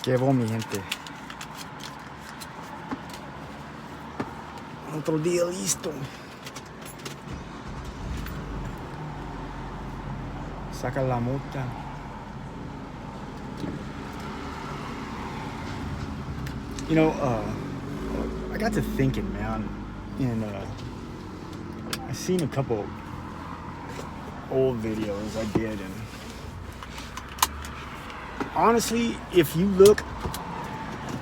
Llevo, mi gente. Otro día listo. Saca la multa. You know, I got to thinking, man, and I seen a couple old videos I did, and honestly, if you look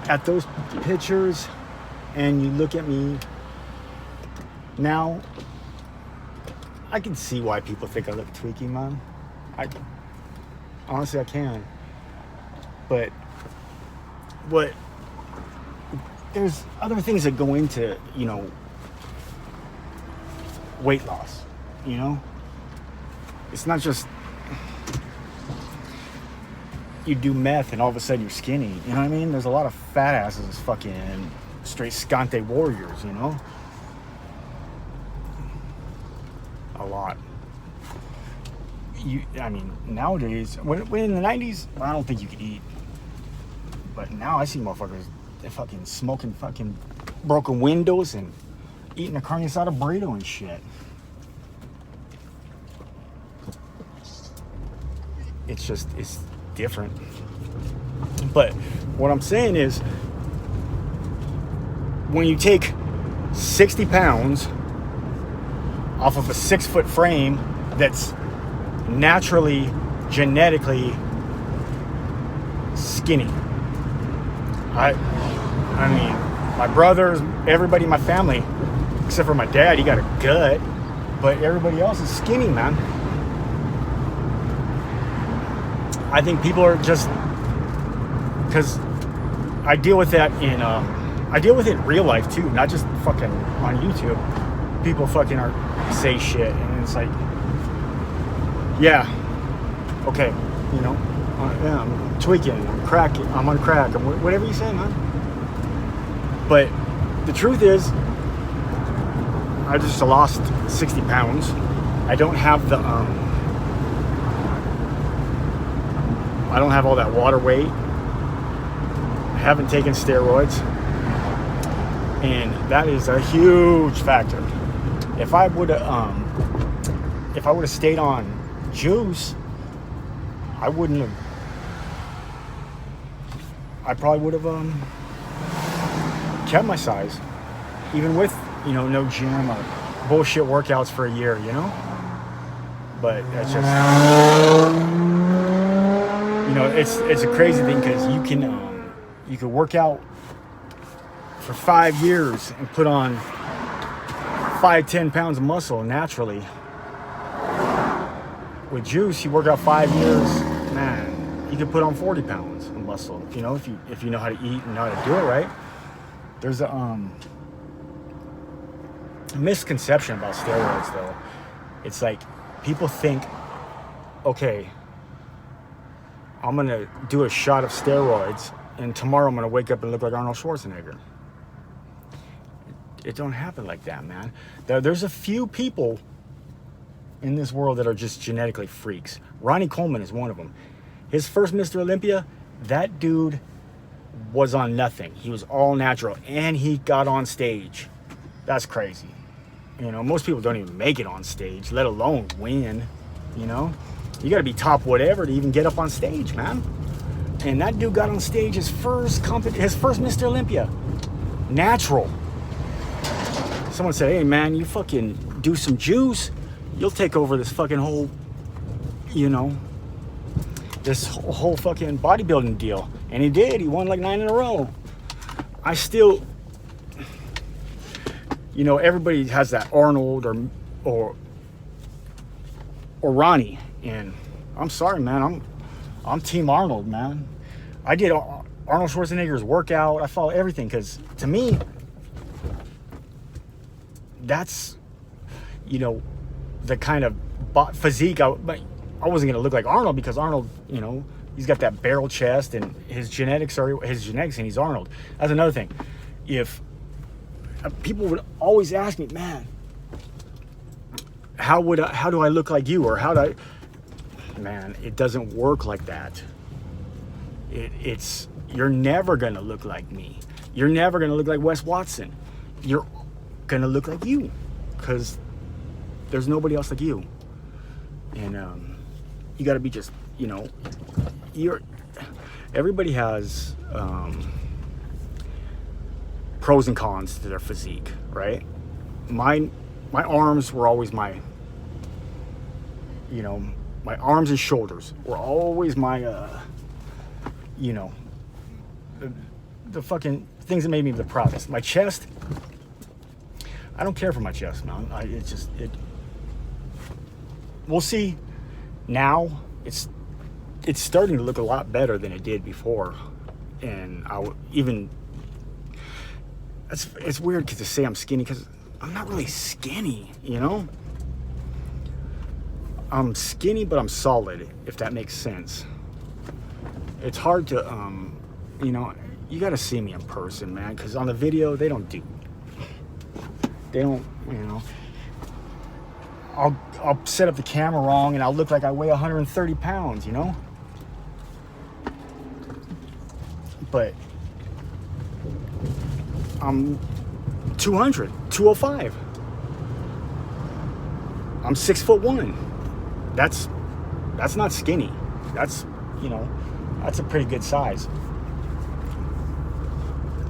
at those pictures and you look at me now, I can see why people think I look tweaky, man. Honestly, I can. But there's other things that go into, weight loss, It's not just you do meth and all of a sudden you're skinny, you know what I mean? There's a lot of fat asses fucking straight scante warriors, A lot. Nowadays, when in the 90s, I don't think you could eat. But now I see motherfuckers, they're fucking smoking fucking broken windows and eating a carne asada burrito and shit. It's different. But what I'm saying is, when you take 60 pounds off of a 6-foot frame that's naturally, genetically skinny. I mean, my brothers, everybody in my family, except for my dad, he got a gut, but everybody else is skinny, man. I think people are just, because I deal with that I deal with it in real life too, not just fucking on YouTube. People fucking say shit, and it's like, yeah, okay, yeah, I'm tweaking, I'm cracking, I'm on crack, whatever you say, man. But the truth is, I just lost 60 pounds. I don't have I don't have all that water weight. I haven't taken steroids, and that is a huge factor. If I would have stayed on juice, I probably would have kept my size, even with no gym or bullshit workouts for a year, But that's just it's a crazy thing, because you can work out for 5 years and put on 5-10 pounds of muscle naturally. With juice, you work out 5 years, man, you can put on 40 pounds of muscle, if you know how to eat and know how to do it right. There's a misconception about steroids, though. It's like, people think, okay, I'm gonna do a shot of steroids and tomorrow I'm gonna wake up and look like Arnold Schwarzenegger. It don't happen like that, man. There's a few people in this world that are just genetically freaks. Ronnie Coleman is one of them. His first Mr. Olympia, that dude was on nothing. He was all natural, and he got on stage. That's crazy. Most people don't even make it on stage, let alone win. You gotta be top whatever to even get up on stage, man. And that dude got on stage his first Mr. Olympia, natural. Someone said, hey man, you fucking do some juice, you'll take over this fucking whole, this whole fucking bodybuilding deal. And he did. He won like 9 in a row. I still, everybody has that Arnold or Ronnie, and I'm sorry, man, I'm Team Arnold, man. I did Arnold Schwarzenegger's workout. I follow everything, because to me, that's, the kind of physique I wasn't gonna look like Arnold, because Arnold, he's got that barrel chest, and his genetics, and he's Arnold. That's another thing. If people would always ask me, man, how do I look like you, or how do I? Man, it doesn't work like that. It's You're never gonna look like me. You're never gonna look like Wes Watson. You're gonna look like you, because there's nobody else like you. And you gotta be just, you know, everybody has pros and cons to their physique, right? My arms were always my, you know, my arms and shoulders were always my, you know, the fucking things that made me the proudest. My chest, I don't care for my chest, man. We'll see. Now it's starting to look a lot better than it did before, and it's weird because to say I'm skinny, because I'm not really skinny, you know. I'm skinny, but I'm solid, if that makes sense. It's hard to, you know, you got to see me in person, man, because on the video, they don't, you know, I'll set up the camera wrong and I'll look like I weigh 130 pounds, you know? But I'm 205. I'm 6'1". That's not skinny. That's, you know, that's a pretty good size.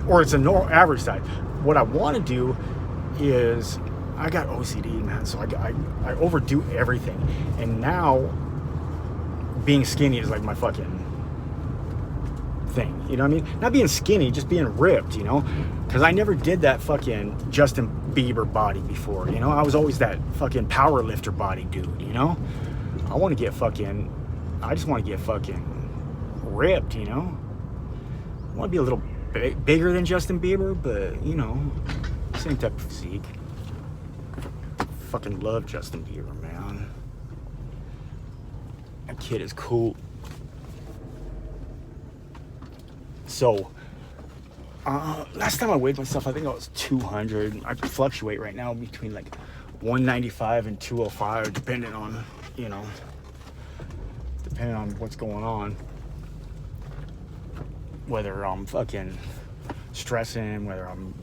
Or it's a normal average size. What I want to do is, I got OCD, man, so I overdo everything. And now being skinny is like my fucking thing, you know what I mean? Not being skinny, just being ripped, you know? Because I never did that fucking Justin Bieber body before, you know? I was always that fucking power lifter body dude, you know? I just want to get fucking ripped, you know? I want to be a little bigger than Justin Bieber, but, you know, same type of physique. Fucking love Justin Bieber, man. That kid is cool. So, last time I weighed myself, I think I was 200. I fluctuate right now between like 195 and 205, depending on, you know, depending on what's going on. Whether I'm fucking stressing, whether I'm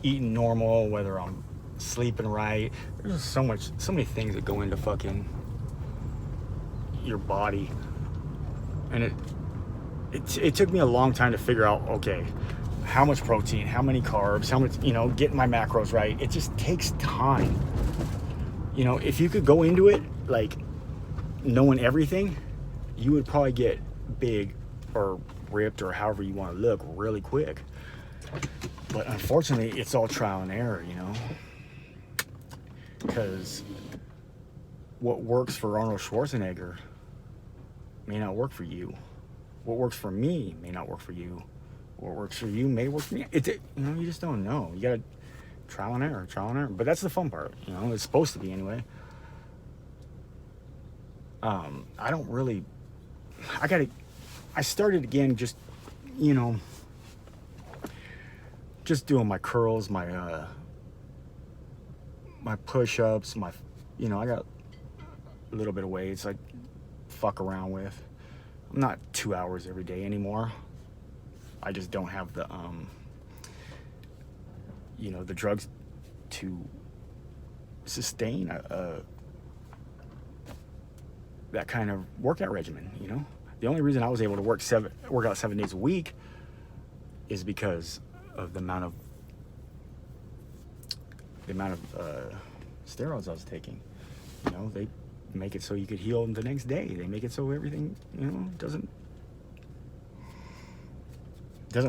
eating normal, whether I'm sleeping right. There's so many things that go into fucking your body. And it took me a long time to figure out, okay, how much protein, how many carbs, how much, you know, getting my macros right. It just takes time. You know, if you could go into it like knowing everything, you would probably get big or ripped or however you want to look really quick. But unfortunately, it's all trial and error, you know, because what works for Arnold Schwarzenegger may not work for you. What works for me may not work for you. What works for you may work for me. You know, you just don't know. You gotta trial and error. But that's the fun part, you know. It's supposed to be anyway. I don't really. I started again, just, you know, just doing my curls, my push-ups, you know, I got a little bit of weights I fuck around with. I'm not 2 hours every day anymore. I just don't have the, you know, the drugs to sustain that kind of workout regimen, you know? The only reason I was able to work out 7 days a week is because of the amount of steroids I was taking. You know, they make it so you could heal the next day. They make it so everything, you know, doesn't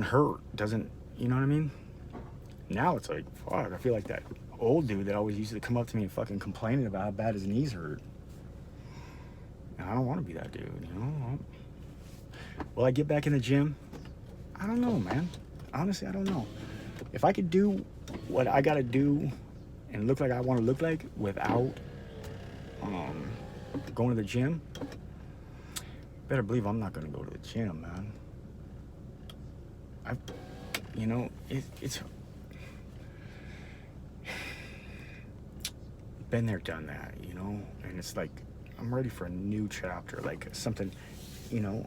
hurt, you know what I mean? Now it's like, fuck, I feel like that old dude that always used to come up to me and fucking complaining about how bad his knees hurt. And I don't want to be that dude, you know? Will I get back in the gym? I don't know, man. Honestly, I don't know. If I could do what I gotta do and look like I want to look like without going to the gym, better believe I'm not gonna go to the gym, man. You know, it's been there, done that, you know, and it's like I'm ready for a new chapter, like something, you know.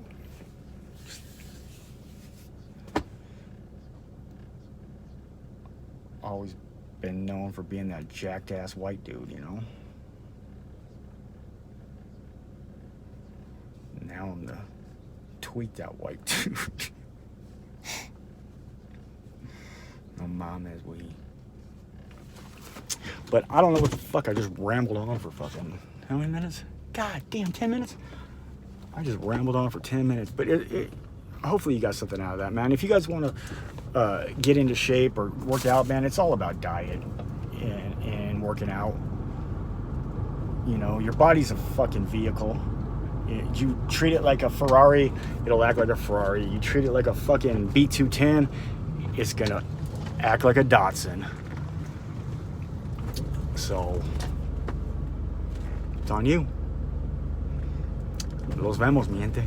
always been known for being that jacked ass white dude, you know. Now I'm the tweaked out white dude. My mom is weed. But I don't know what the fuck. I just rambled on for fucking how many minutes? God damn, 10 minutes? I just rambled on for 10 minutes. But hopefully you got something out of that, man. If you guys want to get into shape or work out, man, it's all about diet and working out. You know, your body's a fucking vehicle. You treat it like a Ferrari, it'll act like a Ferrari. You treat it like a fucking B210, it's gonna act like a Datsun. So, it's on you. Los vemos, mi gente.